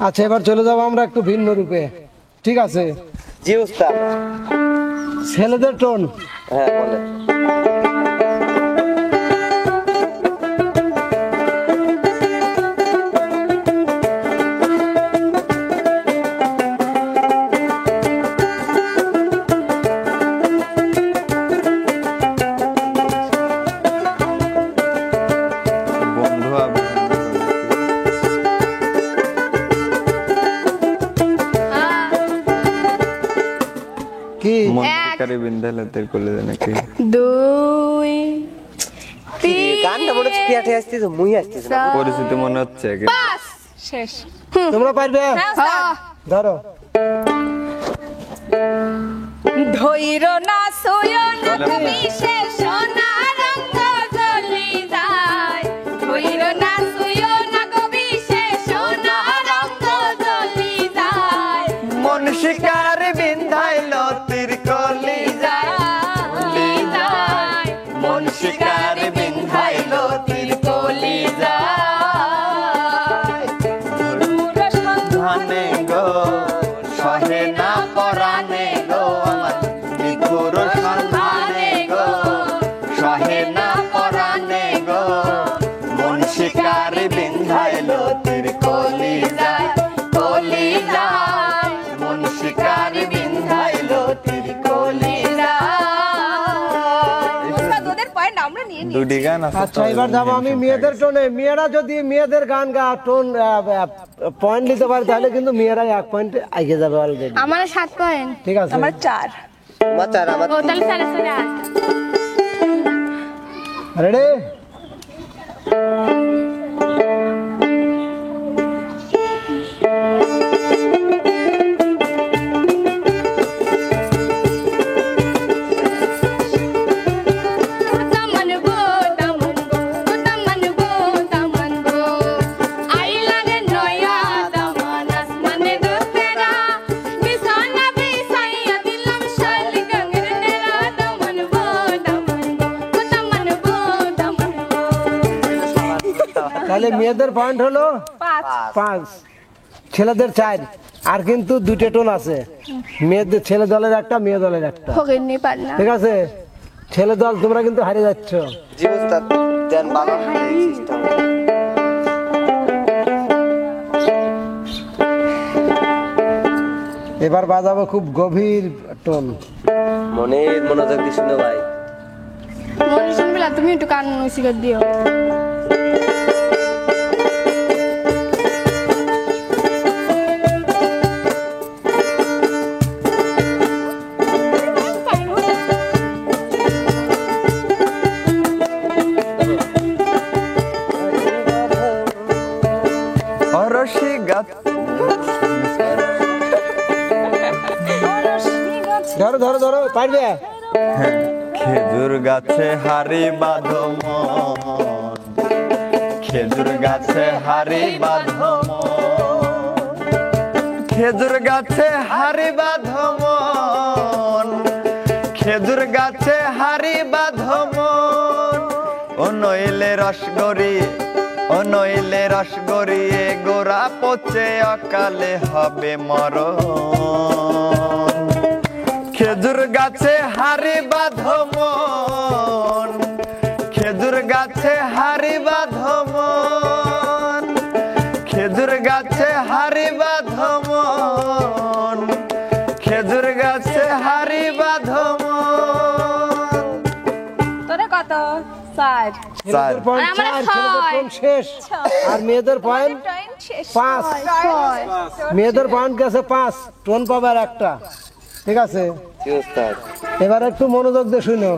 আচ্ছা এবার চলে যাবো আমরা একটু ভিন্ন রূপে, ঠিক আছে? জি উস্তাদ। ছেলেদের টোন। হ্যাঁ বলেন। কি মন্ত্রকারী বিন্দালতের কোলে নাকি 2 3 গানটা মনে হচ্ছে পিয়াঠে আসতেছে, মুই আসতেছে না। পরিচিত মনে হচ্ছে আগে। 5 শেষ। তোমরা পারবে? ধরো। ধৈর না সয়ো না তুমি শেষ না রঙ্গ জ্বলি যায়, ধৈর না সয়ো না কবি শেষ না রঙ্গ জ্বলি যায়, মন শিকার বিন্ধাইল তীর কলি যায়, মন শিকার বিন্ধাইল তীর কলি যায়, ধানে গো সহে না পরানে গো আমার বিপুর সন্ধানে গো সহে না পরানে গো, মন শিকার বিন্ধাইল তীর কলি যায়, কলি যায়, মন শিকার বিন্ধাইল তীর কলি যায়। ওদের পয়েন্ট আমরা নিয়ে নিই। দুটি গান আছে। আচ্ছা এবার যাবো আমি মেয়েদের টোনে। মেয়েরা যদি মেয়েদের গান টোন পয়েন্ট নিতে পারে তাহলে কিন্তু মেয়েরা 1 পয়েন্ট এগিয়ে যাবে অলরেডি। আমার 7 পয়েন্ট। ঠিক আছে। আমার 4। মাচার আমার ও তাহলে 8.5। রেডি? তাহলে মেয়েদের পয়েন্ট হলো 5, ছেলেদের 4। আর কিন্তু 2টে টোন আছে, মেয়েদের ছেলে দলের একটা, মেয়ে দলের একটা। ফকিরনি পারনা। ঠিক আছে? ছেলে দল তোমরা কিন্তু হারিয়ে যাচ্ছ। জি উস্তাদ দেন বাবা সিস্টেম। এবার বাজাবো খুব গভীর টোন। মনের মনোযোগ দিয়ে শুনো ভাই। মনে শুনবে না, তুমি একটু কান মুসিকত দিও। অরসি গাছ ধরো ধরো ধরো, পারবে? খেজুর গাছে হারি বাঁধো মন, খেজুর গাছে হারি বাঁধো মন, খেজুর গাছে হারি বাঁধো মন, খেজুর গাছে হারি বাঁধো মন, ও নইলে রসগরি, ও নইলে রসগরিয়ে গোড়া পচে অকালে হবে মরণ। খেজুর গাছে হারি বাঁধো মন, খেজুর গাছে হারি বাঁধো মন, খেজুর গাছে হারি বাঁধো মন, খেজুর গাছে হারি বাঁধো মন। তোরে কত? 4। ছেলেদের পয়েন্ট আর আমরা 4, ছেলেদের টোন শেষ। আর মেয়েদের পয়েন্ট 5। মেয়েদের পয়েন্ট গেছে 5, টোন পাবে আর একটা। ঠিক আছে? জি উস্তাদ। এবার একটু মনোযোগ দিয়ে শুনো।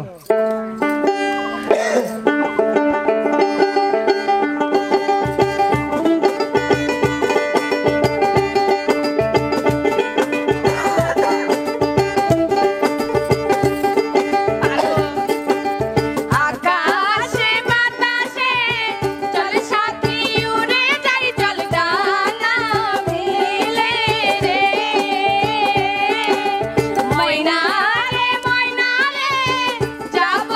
আকাশে বাতাসে চল সাথী উড়ে যাই, চল ডানা মেলে রে, ময়না রে যাব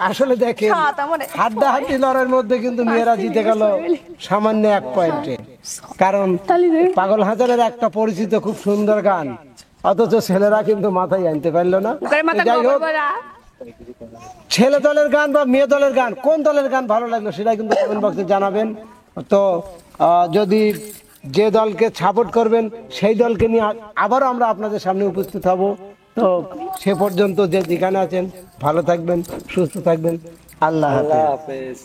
আসলে দেখেন সাত আমার হাড্ডাহাড্ডি লড়াইয়ের মধ্যে কিন্তু মেয়েরা জিতে গেল সামান্য 1 পয়েন্টে, কারণ পাগল হাজারের একটা পরিচিত খুব সুন্দর গান, অথচ ছেলেরা কিন্তু মাথায় আনতে পারলো না। মাথা যাই হোক, গোবরা ছেলে দলের গান বা মেয়ে দলের গান, কোন দলের গান ভালো লাগলো সেটা কিন্তু কমেন্ট বক্সে জানাবেন। তো যদি যে দলকে সাপোর্ট করবেন সেই দলকে নিয়ে আবারও আমরা আপনাদের সামনে উপস্থিত হব। তো সে পর্যন্ত যে যেখানে আছেন ভালো থাকবেন, সুস্থ থাকবেন, আল্লাহ হাফেজ। আল্লাহ হাফেজ।